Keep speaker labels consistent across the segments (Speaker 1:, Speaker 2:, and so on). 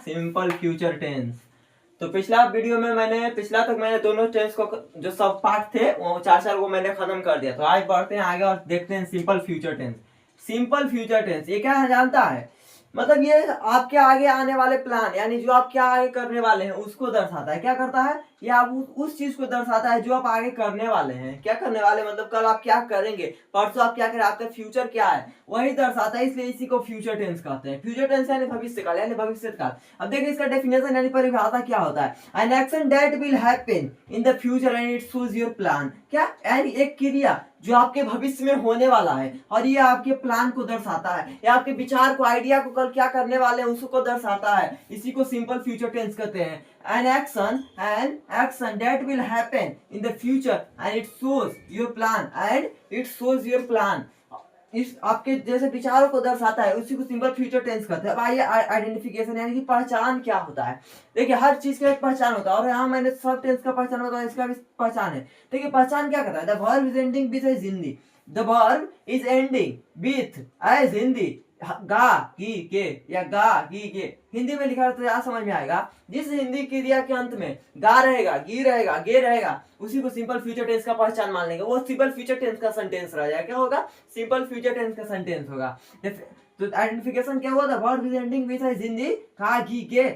Speaker 1: Simple future tense. तो पिछला video में मैंने दोनों टेंस को जो सब पार्ट थे वो चार को मैंने खत्म कर दिया। तो आज बढ़ते हैं आगे और देखते हैं simple future tense. Simple future tense ये क्या है जानता है? मतलब ये आपके आगे आने वाले प्लान यानी जो आप क्या आगे करने वाले हैं उसको दर्शाता है। क्या करता है? ये आप उस चीज को दर्शाता है जो आप आगे करने वाले हैं। क्या करने वाले मतलब कल आप क्या करेंगे, परसों आप क्या करें, आपका फ्यूचर क्या है वही दर्शाता है। इसलिए इसी को फ्यूचर टेंस कहते हैं। फ्यूचर टेंस यानी भविष्य काल यानी भविष्य काल। अब देखिए इसका डेफिनेशन यानी परिभाषा क्या होता है। An action that will happen in the future and it shows your plan. क्या? यानी एक क्रिया जो आपके भविष्य में होने वाला है और ये आपके प्लान को दर्शाता है या आपके विचार को, आइडिया को, कल क्या करने वाले हैं उसको दर्शाता है। इसी को सिंपल फ्यूचर टेंस कहते हैं। an action that will happen in the future and it shows your plan इस आपके जैसे विचारों को दर्शाता है उसी को सिंपल फ्यूचर टेंस कहते हैं। अब आइए आइडेंटिफिकेशन यानी कि पहचान क्या होता है। देखिए हर चीज का एक पहचान होता है और यहाँ मैंने सब टेंस का पहचान बताया, इसका भी पहचान है। देखिए पहचान क्या करता है? The verb is ending with as Hindi. The verb is ending with as Hindi. गा की के या गा की के हिंदी में लिखा तो यहाँ समझ में आएगा। जिस हिंदी क्रिया के अंत में गा रहेगा, गी रहेगा, गे रहेगा उसी को सिंपल फ्यूचर टेंस का पहचान मान लेंगे। वो सिंपल फ्यूचर टेंस का सेंटेंस रह जाएगा। क्या होगा? सिंपल फ्यूचर टेंस का सेंटेंस होगा। तो आइडेंटिफिकेशन क्या हुआ था? Verb is ending with Hindi गा गी के,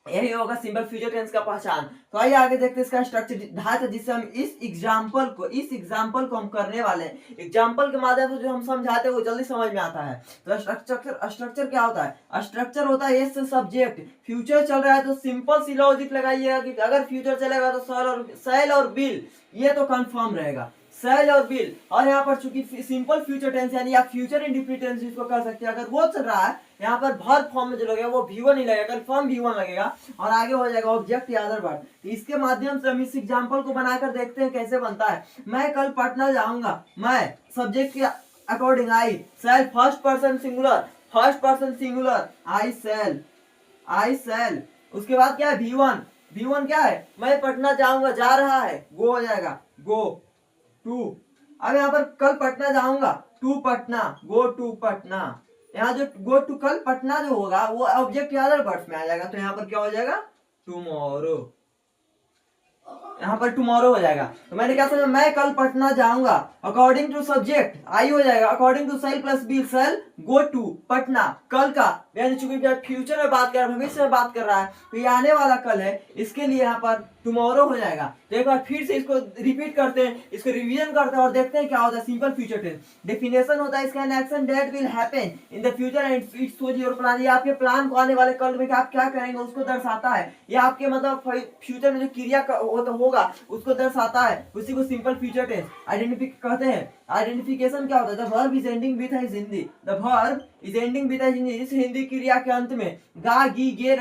Speaker 1: यही होगा सिंपल फ्यूचर टेंस का पहचान। तो आइए आगे देखते हैं इसका स्ट्रक्चर ढांचा जिससे हम इस एग्जांपल को हम करने वाले हैं। एग्जांपल के माध्यम से जो हम समझाते हैं वो जल्दी समझ में आता है। तो स्ट्रक्चर क्या होता है? स्ट्रक्चर होता है ये सब्जेक्ट। फ्यूचर चल रहा है तो सिंपल सी लॉजिक लगाइएगा कि अगर फ्यूचर चलेगा तो शैल और विल ये तो कंफर्म रहेगा। शैल और विल, और यहाँ पर चूंकि सिंपल फ्यूचर टेंस यानी आप फ्यूचर इंडेफिनिट टेंस इसको कर सकते हैं। अगर वो चल रहा है यहाँ पर वर्ब फॉर्म में जो लगेगा वो V1 ही लगेगा, कंफर्म V1 लगेगा और आगे हो जाएगा ऑब्जेक्ट या अदर वर्ब। तो इसके माध्यम से हम इस एग्जांपल को बनाकर देखते हैं कैसे बनता है। मैं कल पटना जाऊंगा। मैं सब्जेक्ट के according I shell first person singular आई शैल। उसके बाद क्या है? V1 क्या है? मैं पटना जाऊंगा, जा रहा है, गो हो जाएगा, गो टू। अब यहाँ पर कल पटना जाऊंगा, to Patna, go to Patna. यहाँ जो गो टू कल पटना जो होगा वो ऑब्जेक्ट या अदर वर्ड्स में आ जाएगा। तो यहाँ पर क्या हो जाएगा? टुमारो। यहाँ पर टुमारो हो जाएगा। तो मैंने क्या समझा? मैं कल पटना जाऊंगा। अकॉर्डिंग टू सब्जेक्ट आई हो जाएगा। According to shall plus be shall go to Patna. कल का यानी चूंकि फ्यूचर में बात कर रहा है, भविष्य में बात कर रहा है तो ये आने वाला कल है, इसके लिए यहाँ पर टुमारो हो जाएगा। तो एक बार फिर से इसको रिपीट करते हैं, इसको रिवीजन करते हैं और देखते हैं क्या होता है सिंपल फ्यूचर टेंस। डेफिनेशन होता है इसका an action that will happen in the future and it shows your plan. ये आपके प्लान को आने वाले कल में आप क्या करेंगे उसको दर्शाता है। ये आपके मतलब फ्यूचर में जो क्रिया होगा उसको दर्शाता है। उसी को सिंपल फ्यूचर टेंस कहते हैं। आइडेंटिफिकेशन क्या होता है? The verb is ending with as Hindi. The verb is ending with as Hindi. इस हिंदी क्रिया के अंत में गा गी गे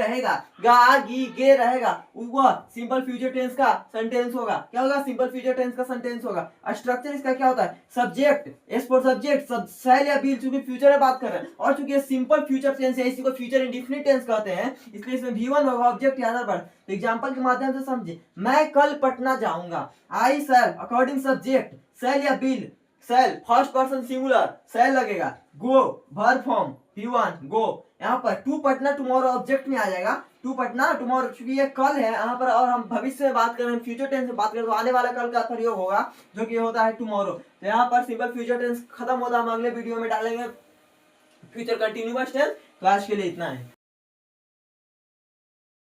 Speaker 1: रहेगा, वह सिंपल फ्यूचर टेंस का सेंटेंस होगा। क्या होगा? सिंपल फ्यूचर टेंस का सेंटेंस होगा। स्ट्रक्चर इसका क्या होता है? Subject, S for subject, shall या विल, चूंकि फ्यूचर में बात कर रहे हैं और चूंकि ये सिंपल फ्यूचर टेंस है इसी को फ्यूचर इंडेफिनिट टेंस कहते हैं, इसलिए इसमें V1 होगा ऑब्जेक्ट या अदर वर्ब। तो एग्जांपल के माध्यम से समझे। मैं कल पटना जाऊंगा। आई शैल अकॉर्डिंग सब्जेक्ट शैल या will, shall first person singular shall लगेगा, गो वर्ब फॉर्म V1 गो। यहाँ पर टू पटना टुमारो ऑब्जेक्ट में आ जाएगा। टू पटना टुमारो क्योंकि ये कल है यहाँ पर और हम भविष्य में बात कर रहे हैं, फ्यूचर टेंस में बात करें तो आने वाला कल का प्रयोग होगा जो कि होता है टुमारो। तो यहाँ पर सिंपल फ्यूचर टेंस खत्म होता है। हम अगले वीडियो में डालेंगे फ्यूचर कंटिन्यूअस टेंस। तो आज के लिए इतना है।